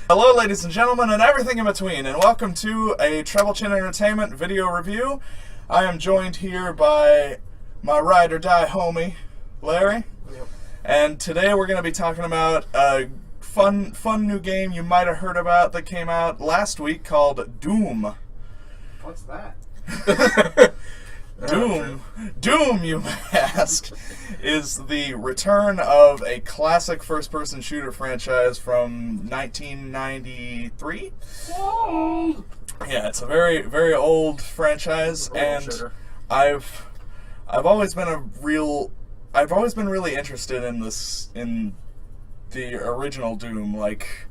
Hello, ladies and gentlemen, and everything in between, and welcome to a TrebleChin Entertainment video review. I am joined here by my ride or die homie, Larry. Yep. And today we're going to be talking about a fun new game you might have heard about that came out last week called Doom. What's that? Doom, you may ask, is the return of a classic first-person shooter franchise from 1993. Whoa. Yeah, it's a very old franchise, and shooter. I've always been really interested in the original Doom, like.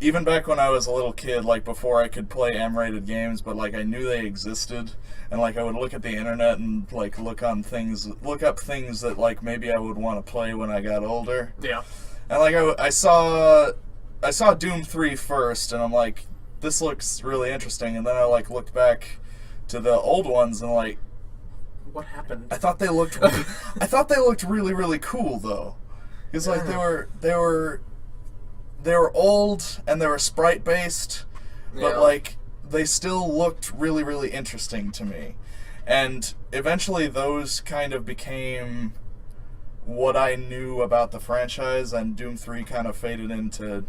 Even back when I was a little kid, like before I could play M-rated games, but like I knew they existed, and like I would look at the internet and like look up things that like maybe I would want to play when I got older. Yeah. And like I saw Doom 3 first, and I'm like, this looks really interesting. And then I like looked back to the old ones, and like, what happened? I thought they looked really cool though, because like they were old and they were sprite based, but like they still looked really interesting to me. And eventually those kind of became what I knew about the franchise, and Doom 3 kind of faded into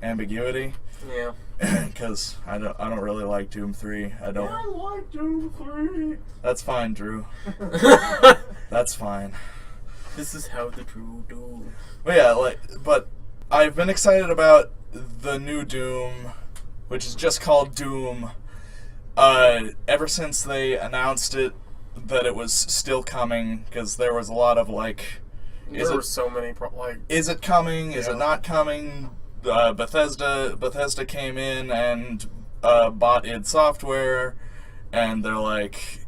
ambiguity. Yeah. Because I don't really like Doom 3. I like Doom 3. That's fine, Drew. That's fine. This is how the true do. But yeah, but I've been excited about the new Doom, which is just called Doom, ever since they announced it, that it was still coming, because there was a lot of like, There were so many is it coming? Is Yeah. it not coming? Bethesda came in and bought id Software, and they're like,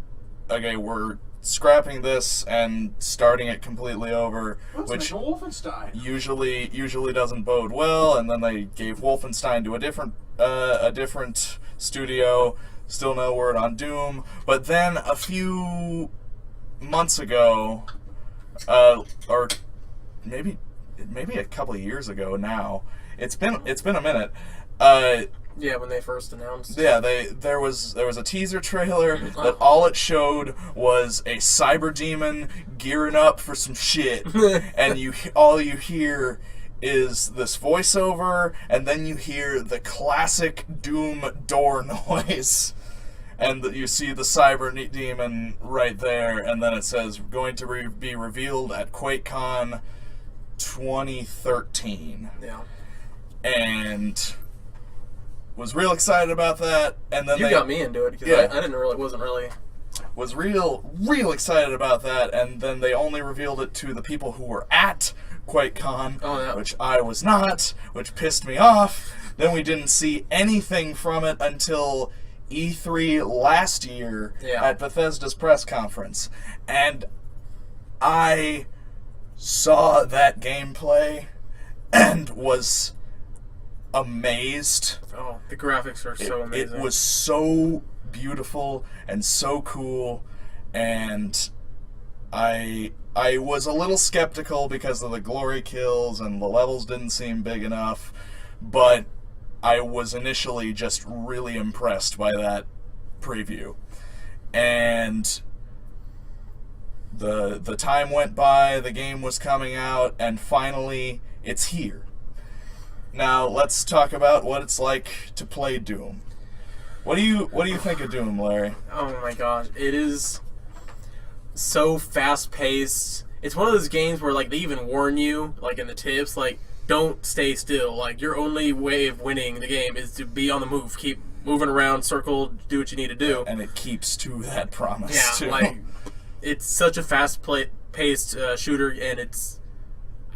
okay, we're scrapping this and starting it completely over, which Wolfenstein. usually doesn't bode well. And then they gave Wolfenstein to a different studio. Still no word on Doom. But then a few months ago, or maybe a couple of years ago now. It's been a minute. Yeah, when they first announced. Yeah, there was a teaser trailer that all it showed was a cyber demon gearing up for some shit, and all you hear is this voiceover, and then you hear the classic Doom door noise, and you see the cyber demon right there, and then it says going to be revealed at QuakeCon 2013. Yeah. And was real excited about that, and then You got me into it, because I wasn't really... Was real excited about that, and then they only revealed it to the people who were at QuakeCon, which I was not, which pissed me off. Then we didn't see anything from it until E3 last year at Bethesda's press conference, and I saw that gameplay and was amazed. Oh, the graphics are so amazing. It was so beautiful and so cool, and I was a little skeptical because of the glory kills and the levels didn't seem big enough, but I was initially just really impressed by that preview. And the time went by, the game was coming out, and finally it's here. Now let's talk about what it's like to play Doom. What do you think of Doom, Larry? Oh my gosh, it is so fast paced. It's one of those games where like they even warn you, like in the tips, like don't stay still. Like your only way of winning the game is to be on the move, keep moving around, circle, do what you need to do. And it keeps to that promise too. Like it's such a fast paced shooter, and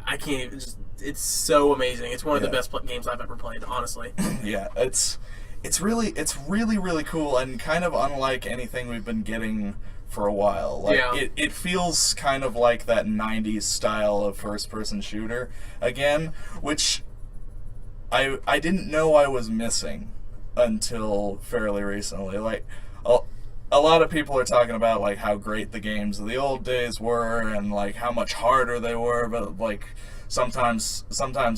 I can't even just. It's so amazing. It's one of the best games I've ever played, honestly. Yeah, it's really cool, and kind of unlike anything we've been getting for a while. Like it feels kind of like that 90s style of first-person shooter again, which I didn't know I was missing until fairly recently. Like a lot of people are talking about like how great the games of the old days were and like how much harder they were, but like sometimes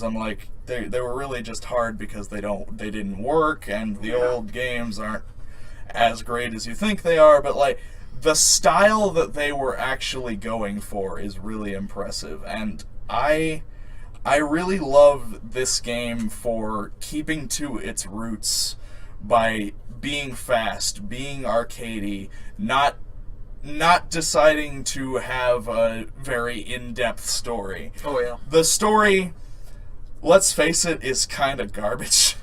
I'm like, they were really just hard because they didn't work, and the old games aren't as great as you think they are, but like the style that they were actually going for is really impressive, and I really love this game for keeping to its roots by being fast, being arcadey, not deciding to have a very in-depth story. Oh yeah. The story, let's face it, is kind of garbage.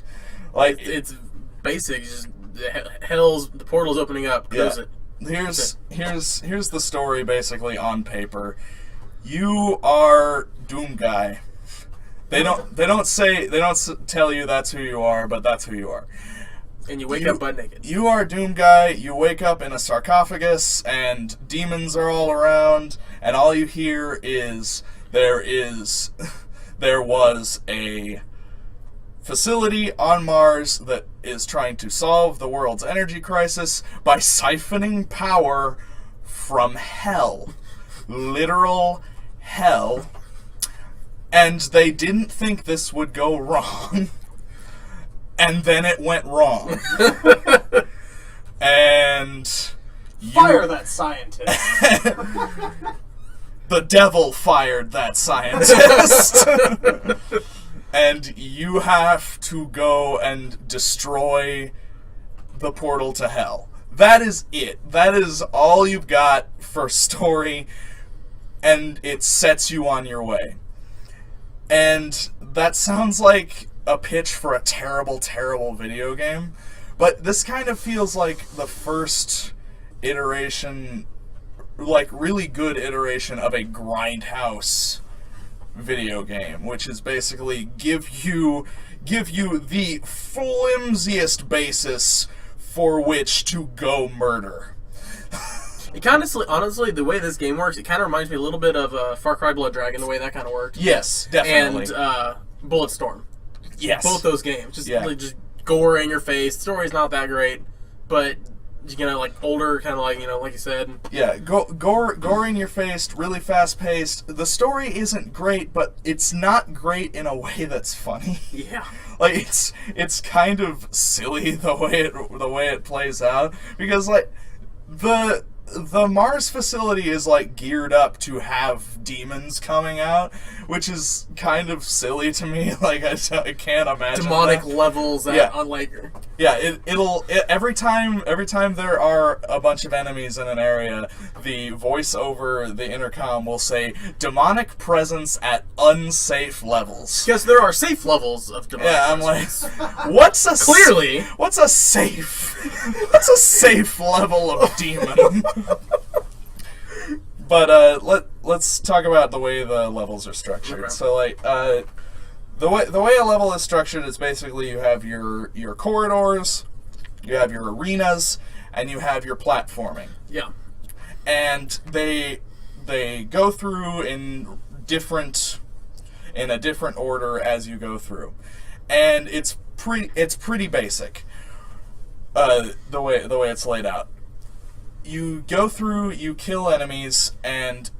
Like it's basic. Just the portal's opening up. Close it. Here's the story basically on paper. You are Doom Guy. They don't tell you that's who you are, but that's who you are. And you wake up butt naked. You are Doom Guy. You wake up in a sarcophagus, and demons are all around, and all you hear is there was a facility on Mars that is trying to solve the world's energy crisis by siphoning power from hell. Literal hell. And they didn't think this would go wrong. And then it went wrong. And fire that scientist. The devil fired that scientist. And you have to go and destroy the portal to hell. That is it. That is all you've got for story, and it sets you on your way. And that sounds like a pitch for a terrible, terrible video game, but this kind of feels like the first iteration, like really good iteration of a grindhouse video game, which is basically give you the flimsiest basis for which to go murder. It honestly, the way this game works, it kind of reminds me a little bit of Far Cry Blood Dragon, the way that kind of worked. Yes, definitely. And Bulletstorm. Yes. Both those games. Just gore in your face. The story's not that great, but like older, kind of like, like you said. Yeah, gore in your face, really fast paced. The story isn't great, but it's not great in a way that's funny. Yeah. Like it's kind of silly the way it plays out, because like the Mars facility is like geared up to have demons coming out, which is kind of silly to me. Like I can't imagine demonic that. levels that unlike. Yeah, every time there are a bunch of enemies in an area, the voice over the intercom will say demonic presence at unsafe levels. Yes, there are safe levels of demonic. Yeah, I'm presence. like, what's a safe level of demon? But let's talk about the way the levels are structured. Okay. So like the way a level is structured is basically you have your corridors, you have your arenas, and you have your platforming. Yeah. And they go through in a different order as you go through. And it's pretty basic. The way it's laid out. You go through, you kill enemies, and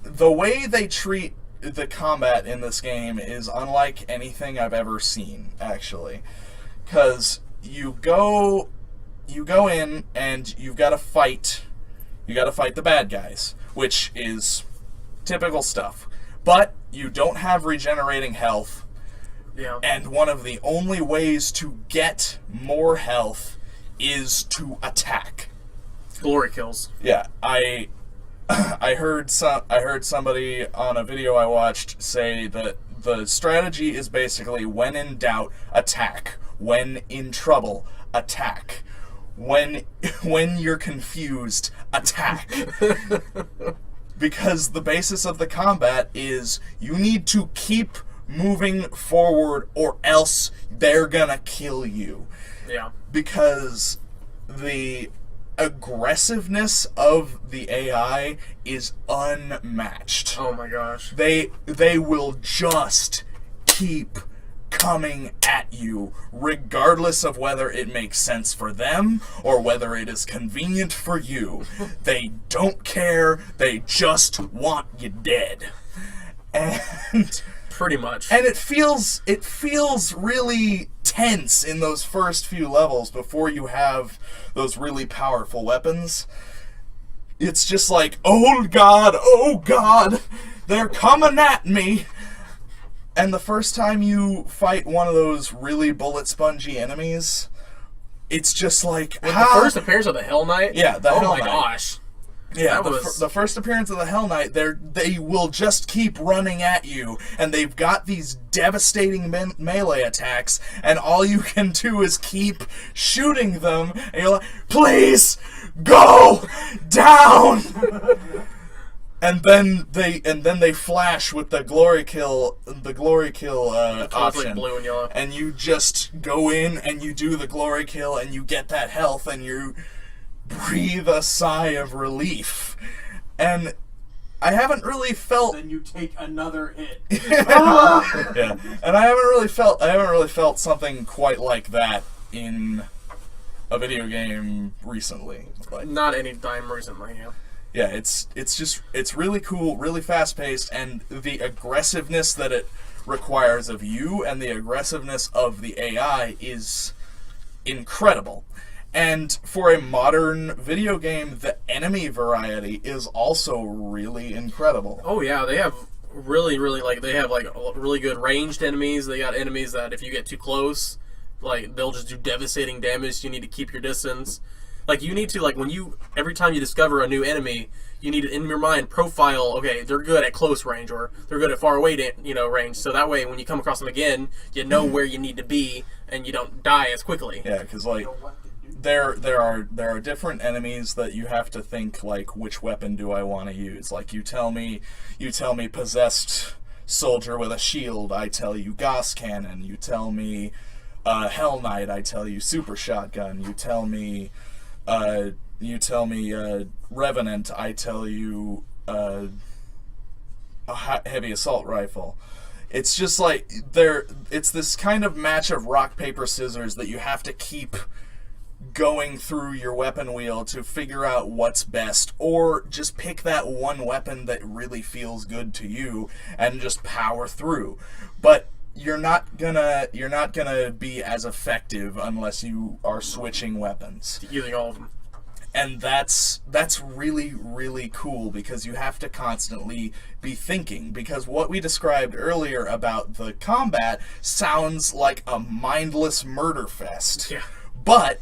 the way they treat the combat in this game is unlike anything I've ever seen, actually. Because you go in and you've got to fight the bad guys, which is typical stuff. But you don't have regenerating health. Yeah. And one of the only ways to get more health is to attack. Glory kills. Yeah, I heard somebody on a video I watched say that the strategy is basically when in doubt, attack. When in trouble, attack. When you're confused, attack. Because the basis of the combat is you need to keep moving forward or else they're gonna kill you. Yeah. Because the aggressiveness of the AI is unmatched. Oh my gosh. They will just keep coming at you regardless of whether it makes sense for them or whether it is convenient for you. They don't care. They just want you dead. And Pretty much. And it feels really tense in those first few levels before you have those really powerful weapons. It's just like, oh god, they're coming at me. And the first time you fight one of those really bullet spongy enemies, it's just like... With the first appearance of the Hell Knight? Yeah, the Hell Knight. Oh my gosh. Yeah, the first appearance of the Hell Knight, they will just keep running at you, and they've got these devastating melee attacks, and all you can do is keep shooting them, and you're like, please, go down! And then they flash with the glory kill option, like blue and yellow. And you just go in and you do the glory kill, and you get that health, and you breathe a sigh of relief. And I haven't really felt... Then you take another hit. Yeah. And I haven't really felt something quite like that in a video game recently. Like, not any time recently, yeah. Yeah, it's really cool, really fast paced, and the aggressiveness that it requires of you and the aggressiveness of the AI is incredible. And for a modern video game, the enemy variety is also really incredible. Oh yeah, they have really good ranged enemies. They got enemies that if you get too close, like they'll just do devastating damage. You need to keep your distance. Like you need to every time you discover a new enemy, you need to in your mind profile. Okay, they're good at close range or they're good at far away range. So that way, when you come across them again, you know where you need to be and you don't die as quickly. Yeah, because there are different enemies that you have to think like, which weapon do I want to use? Like you tell me possessed soldier with a shield, I tell you Gauss cannon. You tell me Hell Knight, I tell you super shotgun. You tell me Revenant, I tell you a heavy assault rifle. It's just like it's this kind of match of rock paper scissors that you have to keep going through your weapon wheel to figure out what's best, or just pick that one weapon that really feels good to you and just power through. But you're not gonna be as effective unless you are switching weapons. Using all of them. And that's really, really cool, because you have to constantly be thinking, because what we described earlier about the combat sounds like a mindless murder fest. Yeah. But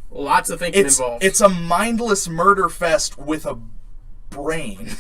lots of thinking involved. It's a mindless murder fest with a brain.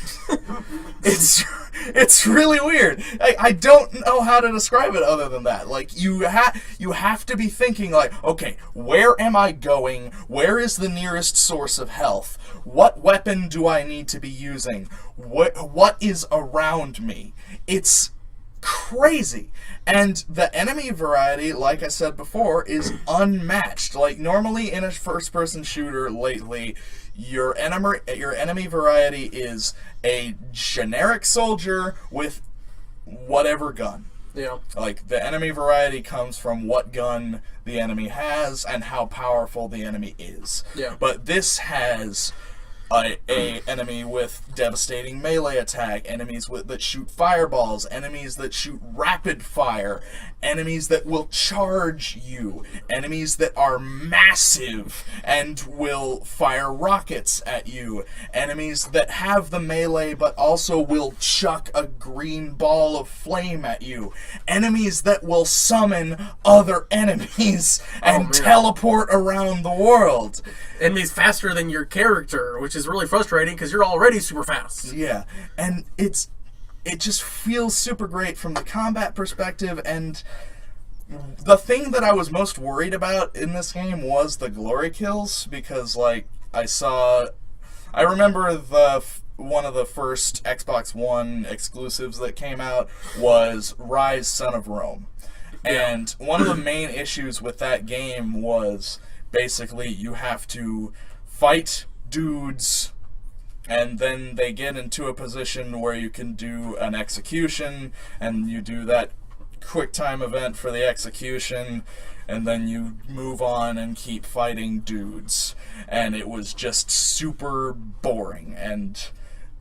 It's really weird. I don't know how to describe it other than that. Like you have to be thinking like, okay, where am I going? Where is the nearest source of health? What weapon do I need to be using? What is around me? It's crazy. And the enemy variety, like I said before, is unmatched. Like normally in a first-person shooter lately, your enemy variety is a generic soldier with whatever gun. Yeah. Like the enemy variety comes from what gun the enemy has and how powerful the enemy is. Yeah. But this has a enemy with devastating melee attack, enemies that shoot fireballs, enemies that shoot rapid fire, enemies that will charge you, enemies that are massive and will fire rockets at you, enemies that have the melee but also will chuck a green ball of flame at you, enemies that will summon other enemies and teleport around the world. Enemies faster than your character, which is really frustrating because you're already super fast. Yeah, and it just feels super great from the combat perspective, and the thing that I was most worried about in this game was the glory kills, because like I remember one of the first Xbox One exclusives that came out was Rise Son of Rome. And one of the main issues with that game was basically you have to fight dudes and then they get into a position where you can do an execution, and you do that quick time event for the execution, and then you move on and keep fighting dudes. And it was just super boring, and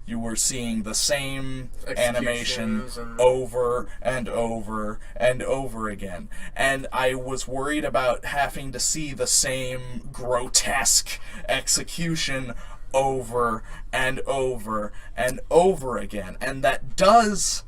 you were seeing the same animation over and over and over again. And I was worried about having to see the same grotesque execution over and over and over again. And that does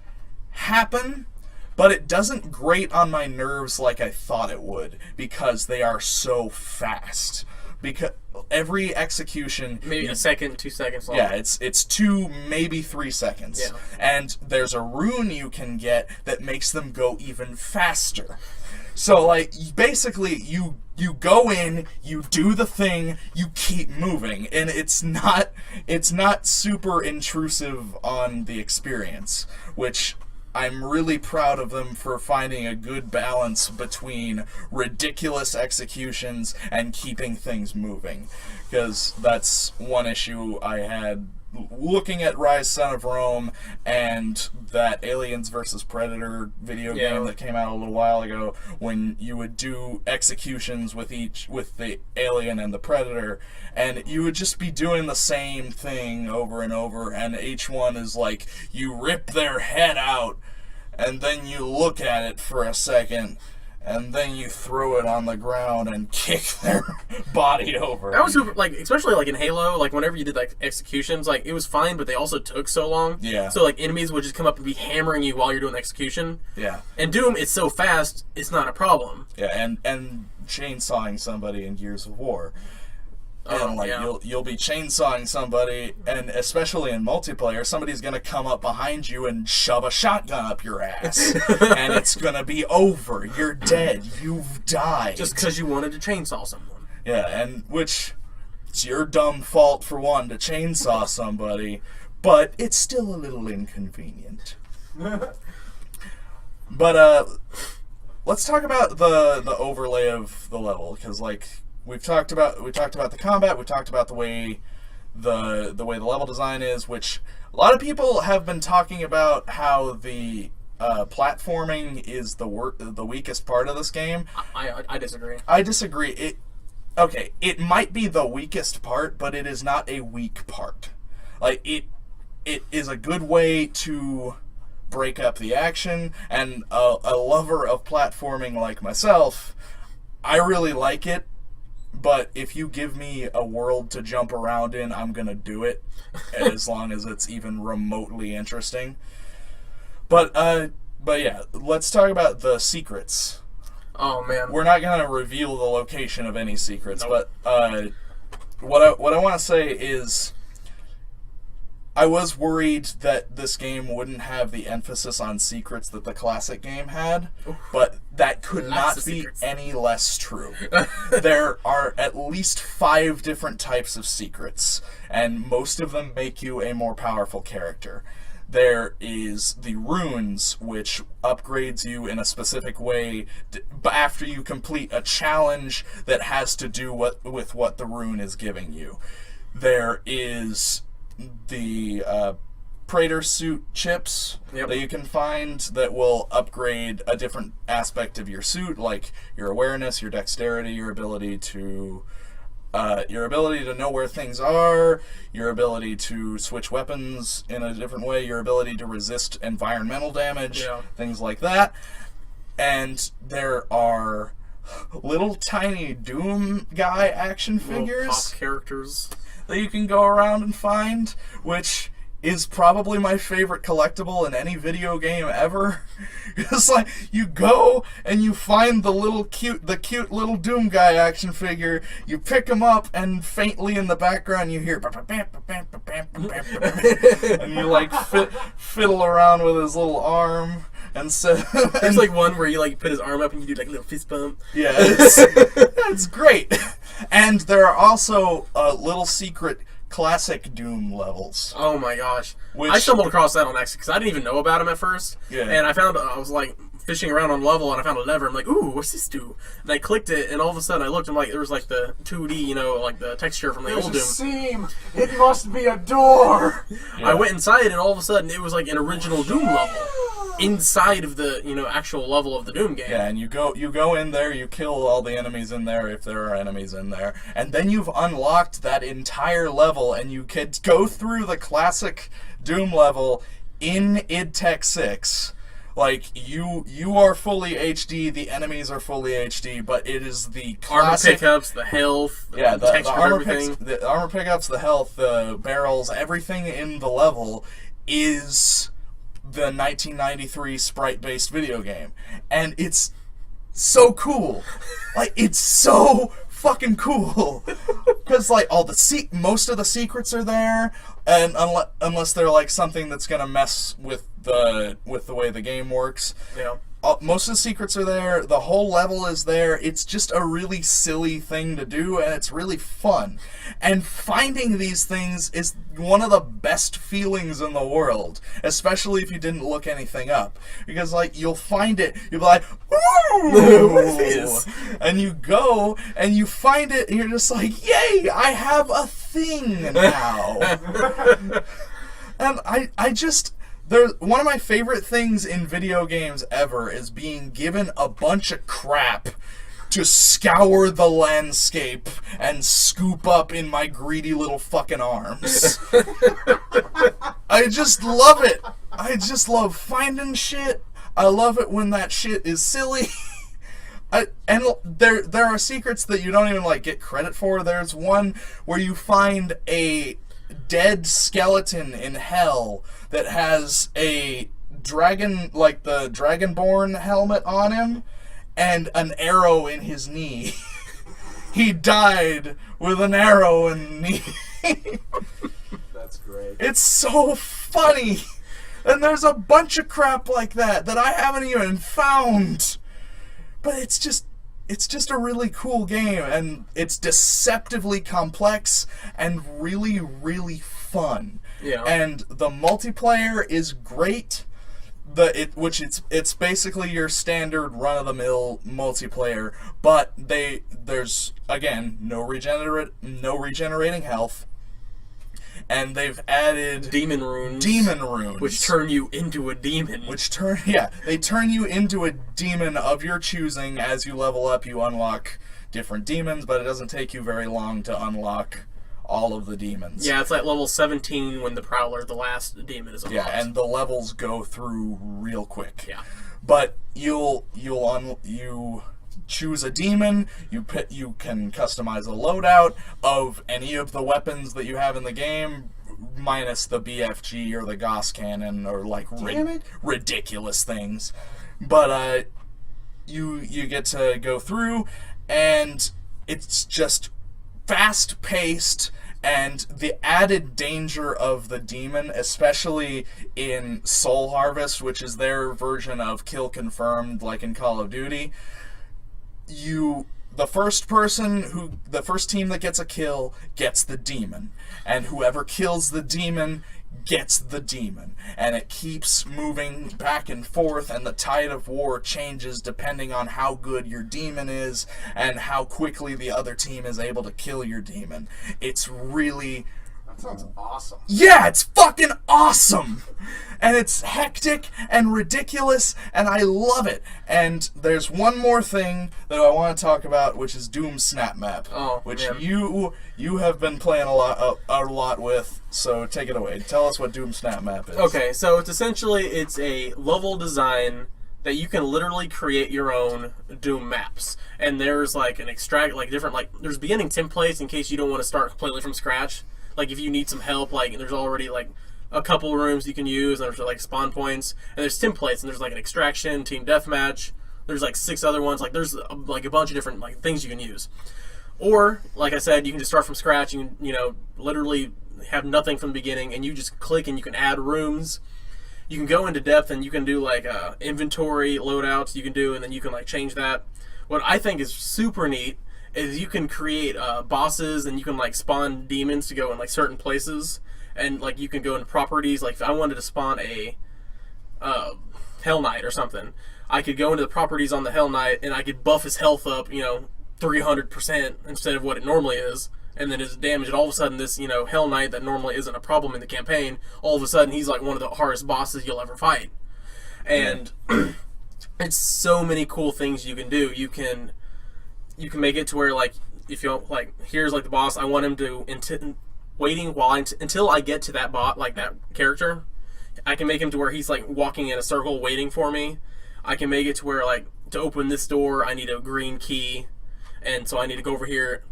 happen, but it doesn't grate on my nerves like I thought it would, because they are so fast. Because every execution, maybe a second, 2 seconds long. Yeah, it's 2, maybe 3 seconds. Yeah. And there's a rune you can get that makes them go even faster. So, like, basically, you go in, you do the thing, you keep moving, and it's not super intrusive on the experience, which I'm really proud of them for finding a good balance between ridiculous executions and keeping things moving. Because that's one issue I had looking at Rise Son of Rome and that Aliens vs. Predator video game that came out a little while ago, when you would do executions with the alien and the predator, and you would just be doing the same thing over and over, and each one is like, you rip their head out, and then you look at it for a second, and then you throw it on the ground and kick their body over. That was super, like, especially like in Halo, like whenever you did like executions, like it was fine, but they also took so long. Yeah. So like enemies would just come up and be hammering you while you're doing execution. Yeah. And Doom, it's so fast, it's not a problem. Yeah, and chainsawing somebody in Gears of War. And you'll be chainsawing somebody, and especially in multiplayer, somebody's gonna come up behind you and shove a shotgun up your ass, and it's gonna be over. You're dead. You've died. Just because you wanted to chainsaw someone. Yeah, and which it's your dumb fault for wanting to chainsaw somebody, but it's still a little inconvenient. But let's talk about the overlay of the level, because like. We talked about the combat. We talked about the way the level design is, which a lot of people have been talking about how the platforming is the weakest part of this game. I disagree. I disagree. It might be the weakest part, but it is not a weak part. Like it is a good way to break up the action, and a lover of platforming like myself, I really like it. But if you give me a world to jump around in, I'm gonna do it, as long as it's even remotely interesting. But yeah, let's talk about the secrets. Oh man, we're not gonna reveal the location of any secrets, nope. But what I want to say is, I was worried that this game wouldn't have the emphasis on secrets that the classic game had, but that could not be any less true. There are at least 5 different types of secrets, and most of them make you a more powerful character. There is the runes, which upgrades you in a specific way after you complete a challenge that has to do with what the rune is giving you. There is the Praetor suit chips that you can find that will upgrade a different aspect of your suit, like your awareness, your dexterity, your ability to know where things are, your ability to switch weapons in a different way, your ability to resist environmental damage, things like that. And there are little tiny Doom guy action figures, pop characters that you can go around and find, which is probably my favorite collectible in any video game ever. It's like, you go and you find the cute little Doom guy action figure, you pick him up, and faintly in the background you hear and you like fiddle around with his little arm. And so there's like one where you like put his arm up and you do like a little fist bump. Yeah, it's great. And there are also little secret classic Doom levels. Oh my gosh. I stumbled across that on accident because I didn't even know about him at first. Yeah. And I was like fishing around on level and I found a lever. I'm like, ooh, what's this do? And I clicked it and all of a sudden I looked and like there was like the 2D, like the texture from the old Doom. There's a seam. It must be a door. Yeah. I went inside and all of a sudden it was like an original Doom level. inside of the actual level of the Doom game. Yeah, and you go in there, you kill all the enemies in there if there are enemies in there, and then you've unlocked that entire level, and you could go through the classic Doom level in id Tech 6. Like, you are fully HD, the enemies are fully HD, but it is the classic... Armor pickups, the health, yeah, the texture of the everything. armor pickups, the health, the barrels, everything in the level is the 1993 sprite-based video game. And it's so cool. Like, it's so fucking cool. Because, like, most of the secrets are there, and unless they're, like, something that's gonna mess with the way the game works. Yeah. Most of the secrets are there. The whole level is there. It's just a really silly thing to do, and it's really fun. And finding these things is one of the best feelings in the world, especially if you didn't look anything up. Because, like, you'll find it, you'll be like, ooh! What is this? And you go, and you find it, and you're just like, yay, I have a thing now. And I just... one of my favorite things in video games ever is being given a bunch of crap to scour the landscape and scoop up in my greedy little fucking arms. I just love it. I just love finding shit. I love it when that shit is silly. And there are secrets that you don't even, like, get credit for. There's one where you find a dead skeleton in hell that has a dragon, like the Dragonborn helmet on him, and an arrow in his knee. He died with an arrow in the knee. That's great. It's so funny. And there's a bunch of crap like that I haven't even found. But it's just a really cool game, and it's deceptively complex and really, really fun. Yeah. And the multiplayer is great. It's basically your standard run-of-the-mill multiplayer, but there's again no regenerating health. And they've added demon runes, which turn you into a demon. They turn you into a demon of your choosing. As you level up, you unlock different demons, but it doesn't take you very long to unlock all of the demons. Yeah, it's like level 17 when the Prowler, the last demon, is unlocked. Yeah, and the levels go through real quick. Yeah, but you choose a demon. You can customize a loadout of any of the weapons that you have in the game, minus the BFG or the Gauss cannon or like ridiculous things. But you get to go through, and it's just fast paced. And the added danger of the demon, especially in Soul Harvest, which is their version of kill confirmed, like in Call of Duty, the first team that gets a kill gets the demon, and whoever kills the demon gets the demon, and it keeps moving back and forth, and the tide of war changes depending on how good your demon is and how quickly the other team is able to kill your demon. It's really... That sounds awesome. Yeah, it's fucking awesome! And it's hectic and ridiculous, and I love it. And there's one more thing that I want to talk about, which is Doom Snap Map, which you have been playing a lot with. So take it away. Tell us what Doom Snap Map is. Okay, so it's a level design that you can literally create your own Doom maps. And there's like an there's beginning templates in case you don't want to start completely from scratch. Like if you need some help, like there's already like a couple rooms you can use, and there's like spawn points, and there's templates, and there's like an extraction, team deathmatch, there's like 6 other ones, like there's like a bunch of different like things you can use. Or, like I said, you can just start from scratch, and literally have nothing from the beginning, and you just click and you can add rooms. You can go into depth, and you can do like inventory loadouts you can do, and then you can like change that. What I think is super neat is you can create bosses, and you can like spawn demons to go in like certain places. And like you can go into properties, like if I wanted to spawn a Hell Knight or something, I could go into the properties on the Hell Knight, and I could buff his health up, 300% instead of what it normally is, and then his damage, and all of a sudden this, Hell Knight that normally isn't a problem in the campaign, all of a sudden he's like one of the hardest bosses you'll ever fight. and it's so many cool things you can do. You can make it to where like if you don't, like here's like the boss. I want him to waiting until I get to that that character. I can make him to where he's like walking in a circle waiting for me. I can make it to where like to open this door I need a green key, and so I need to go over here.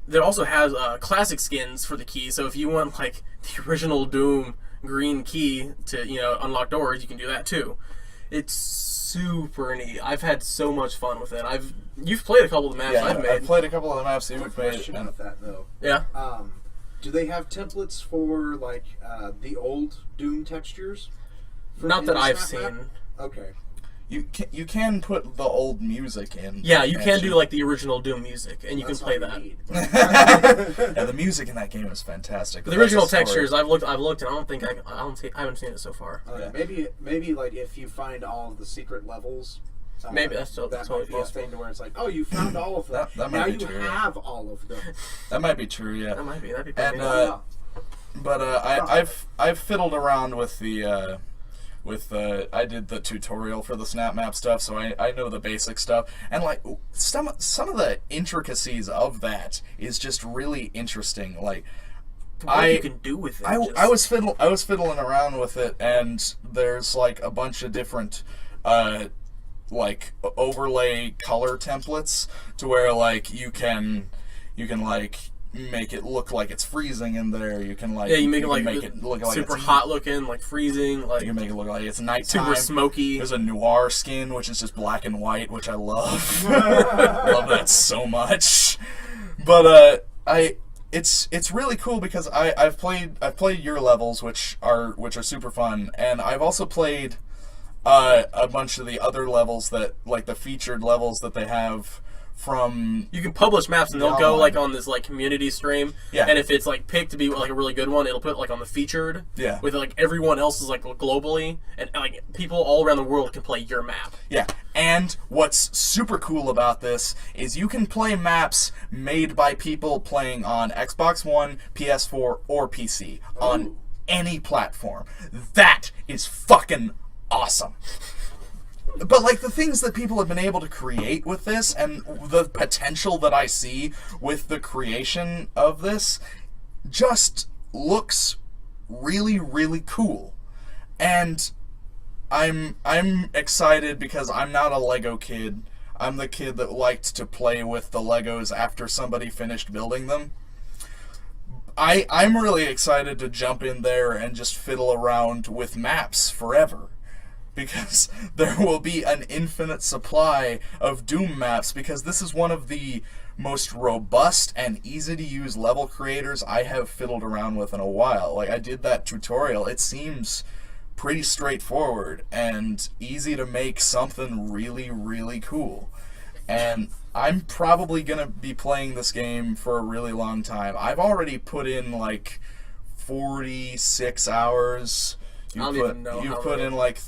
There also has classic skins for the key, so if you want like the original Doom green key to unlock doors, you can do that too. It's super neat. I've had so much fun with it. You've played a couple of the maps I've made. I've played a couple of the maps you've made. Question about that though. Yeah. Do they have templates for like the old Doom textures? Not that I've seen. Okay. You can put the old music in. Yeah, you can do like the original Doom music, and you can play that. Yeah, the music in that game is fantastic. The original textures, I've looked, and I haven't seen it so far. Maybe like if you find all of the secret levels. Maybe that's totally a thing to where it's like, oh, you found all of them. That now might be you true, have all of them. That might be true. Yeah. That might be. That'd be and I've fiddled around with the. I did the tutorial for the snap map stuff, so I know the basic stuff, and like some of the intricacies of that is just really interesting. Like what you can do with it. I was fiddling around with it, and there's like a bunch of different like overlay color templates to where like you can like make it look like it's freezing in there. You can like you make it look like super hot looking, like freezing. Like you can make it look like it's nighttime. Super smoky. There's a noir skin which is just black and white, which I love. Love that so much. But it's really cool because I've played your levels which are super fun, and I've also played a bunch of the other levels that like the featured levels that they have. You can publish maps and they'll go like on this like community stream, and if it's like picked to be like a really good one, it'll put like on the featured, with like everyone else's like globally, and like people all around the world can play your map. Yeah, and what's super cool about this is you can play maps made by people playing on Xbox One, PS4, or PC on any platform. That is fucking awesome. But like the things that people have been able to create with this and the potential that I see with the creation of this just looks really, really cool. And I'm excited because I'm not a Lego kid. I'm the kid that liked to play with the Legos after somebody finished building them. I'm really excited to jump in there and just fiddle around with maps forever. Because there will be an infinite supply of Doom maps, because this is one of the most robust and easy-to-use level creators I have fiddled around with in a while. Like, I did that tutorial. It seems pretty straightforward and easy to make something really, really cool. And I'm probably going to be playing this game for a really long time. I've already put in, like, 46 hours. You put in, like...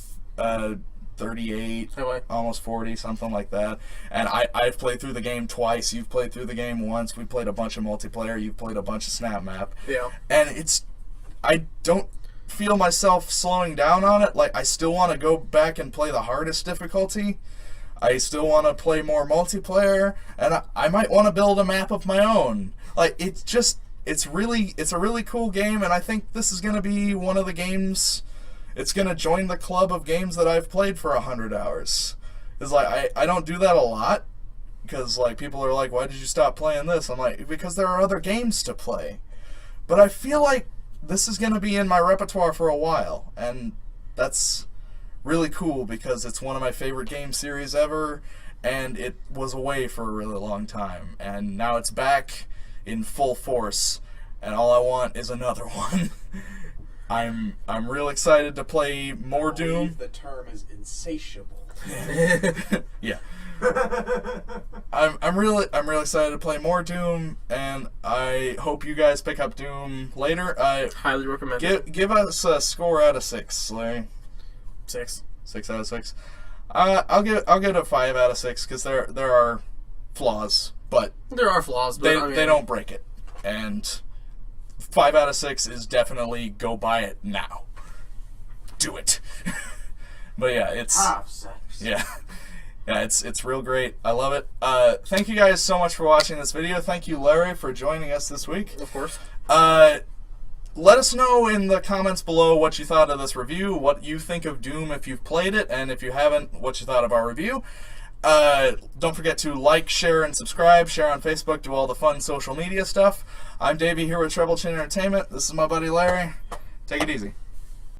38, almost 40, something like that. And I've played through the game twice. You've played through the game once. We played a bunch of multiplayer. You've played a bunch of snap map. Yeah. And I don't feel myself slowing down on it. Like, I still want to go back and play the hardest difficulty. I still want to play more multiplayer. And I might want to build a map of my own. Like, it's a really cool game. And I think this is going to be one of the games... It's going to join the club of games that I've played for 100 hours. It's like, I don't do that a lot, because like people are like, why did you stop playing this? I'm like, because there are other games to play. But I feel like this is going to be in my repertoire for a while, and that's really cool because it's one of my favorite game series ever, and it was away for a really long time. And now it's back in full force, and all I want is another one. I'm real excited to play more Doom. The term is insatiable. Yeah. I'm really excited to play more Doom, and I hope you guys pick up Doom later. Highly recommend it. Give us a score out of 6, Larry. 6. 6 out of 6. I'll give it a 5 out of 6 because there are flaws, but they don't break it. And 5 out of 6 is definitely go buy it now. Do it. But yeah, it's sex. yeah. Yeah, it's real great. I love it. Thank you guys so much for watching this video. Thank you, Larry, for joining us this week. Of course. Let us know in the comments below what you thought of this review, what you think of Doom if you've played it, and if you haven't, what you thought of our review. Don't forget to like, share, and subscribe. Share on Facebook. Do all the fun social media stuff. I'm Davey here with TrebleChin Entertainment. This is my buddy Larry. Take it easy.